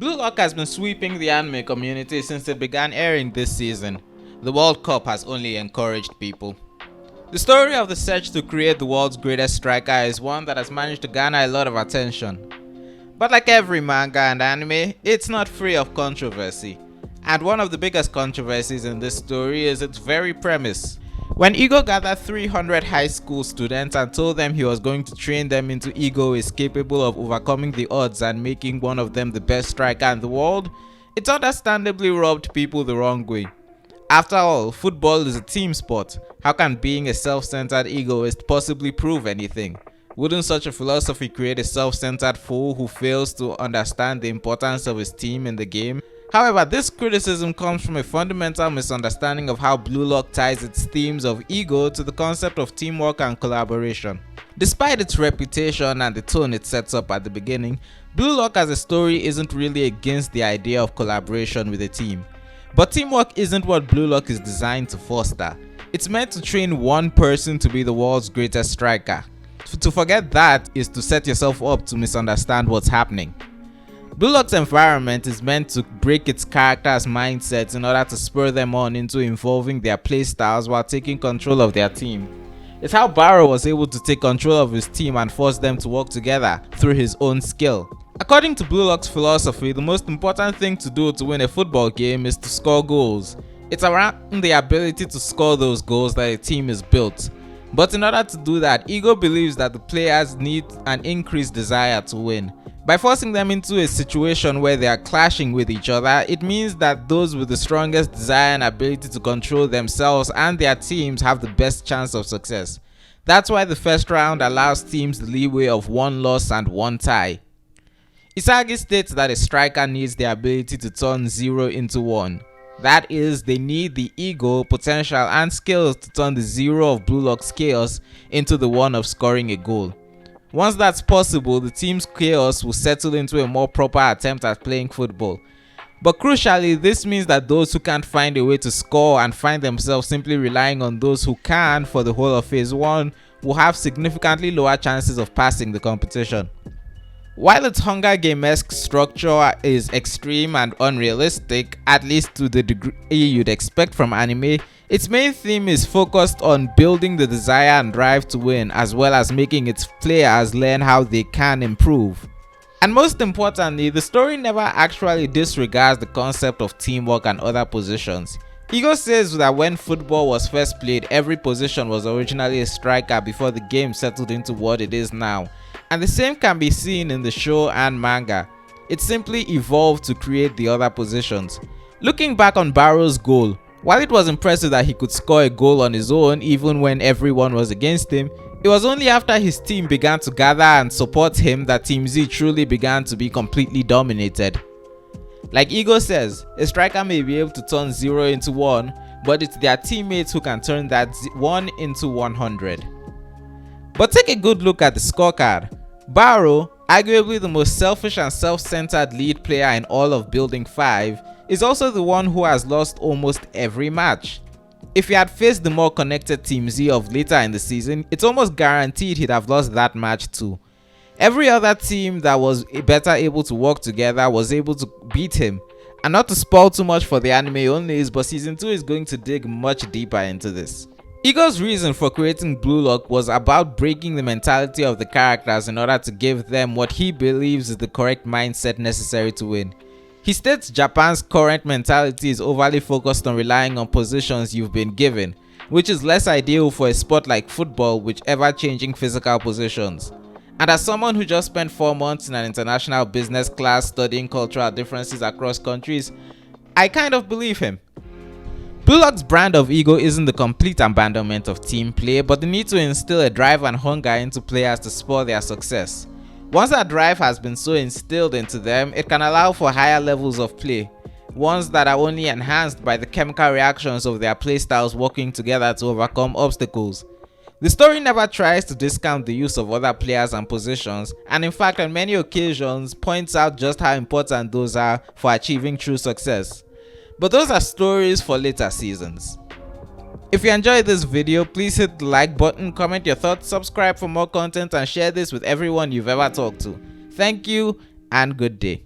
Blue Lock has been sweeping the anime community since it began airing this season. The World Cup has only encouraged people. The story of the search to create the world's greatest striker is one that has managed to garner a lot of attention. But like every manga and anime, it's not free of controversy. And one of the biggest controversies in this story is its very premise. When Ego gathered 300 high school students and told them he was going to train them into Ego is capable of overcoming the odds and making one of them the best striker in the world, it understandably rubbed people the wrong way. After all, football is a team sport. How can being a self-centered egoist possibly prove anything? Wouldn't such a philosophy create a self-centered fool who fails to understand the importance of his team in the game? However, this criticism comes from a fundamental misunderstanding of how Blue Lock ties its themes of ego to the concept of teamwork and collaboration. Despite its reputation and the tone it sets up at the beginning, Blue Lock as a story isn't really against the idea of collaboration with a team. But teamwork isn't what Blue Lock is designed to foster. It's meant to train one person to be the world's greatest striker. To forget that is to set yourself up to misunderstand what's happening. Blue Lock's environment is meant to break its characters' mindsets in order to spur them on into evolving their playstyles while taking control of their team. It's how Burū was able to take control of his team and force them to work together through his own skill. According to Blue Lock's philosophy, the most important thing to do to win a football game is to score goals. It's around the ability to score those goals that a team is built. But in order to do that, Ego believes that the players need an increased desire to win. By forcing them into a situation where they are clashing with each other, it means that those with the strongest desire and ability to control themselves and their teams have the best chance of success. That's why the first round allows teams the leeway of one loss and one tie. Isagi states that a striker needs the ability to turn 0 into 1. That is, they need the ego, potential and skills to turn the 0 of Blue Lock's chaos into the 1 of scoring a goal. Once that's possible, the team's chaos will settle into a more proper attempt at playing football. But crucially, this means that those who can't find a way to score and find themselves simply relying on those who can for the whole of phase 1 will have significantly lower chances of passing the competition. While its Hunger Game-esque structure is extreme and unrealistic, at least to the degree you'd expect from anime, its main theme is focused on building the desire and drive to win, as well as making its players learn how they can improve. And most importantly, the story never actually disregards the concept of teamwork and other positions. Ego says that when football was first played, every position was originally a striker before the game settled into what it is now. And the same can be seen in the show and manga. It simply evolved to create the other positions. Looking back on Burū's goal, while it was impressive that he could score a goal on his own even when everyone was against him, it was only after his team began to gather and support him that Team Z truly began to be completely dominated. Like Ego says, a striker may be able to turn 0 into 1, but it's their teammates who can turn that 1 into 100. But take a good look at the scorecard. Burū, arguably the most selfish and self-centered lead player in all of Building 5, is also the one who has lost almost every match. If he had faced the more connected Team Z of later in the season, it's almost guaranteed he'd have lost that match too. Every other team that was better able to work together was able to beat him. And not to spoil too much for the anime onlys, but season 2 is going to dig much deeper into this. Ego's reason for creating Blue Lock was about breaking the mentality of the characters in order to give them what he believes is the correct mindset necessary to win. He states Japan's current mentality is overly focused on relying on positions you've been given, which is less ideal for a sport like football with ever-changing physical positions. And as someone who just spent 4 months in an international business class studying cultural differences across countries, I kind of believe him. Blue Lock's brand of ego isn't the complete abandonment of team play, but the need to instill a drive and hunger into players to spur their success. Once that drive has been so instilled into them, it can allow for higher levels of play, ones that are only enhanced by the chemical reactions of their playstyles working together to overcome obstacles. The story never tries to discount the use of other players and positions, and in fact on many occasions points out just how important those are for achieving true success. But those are stories for later seasons. If you enjoyed this video, please hit the like button, comment your thoughts, subscribe for more content and share this with everyone you've ever talked to. Thank you and good day.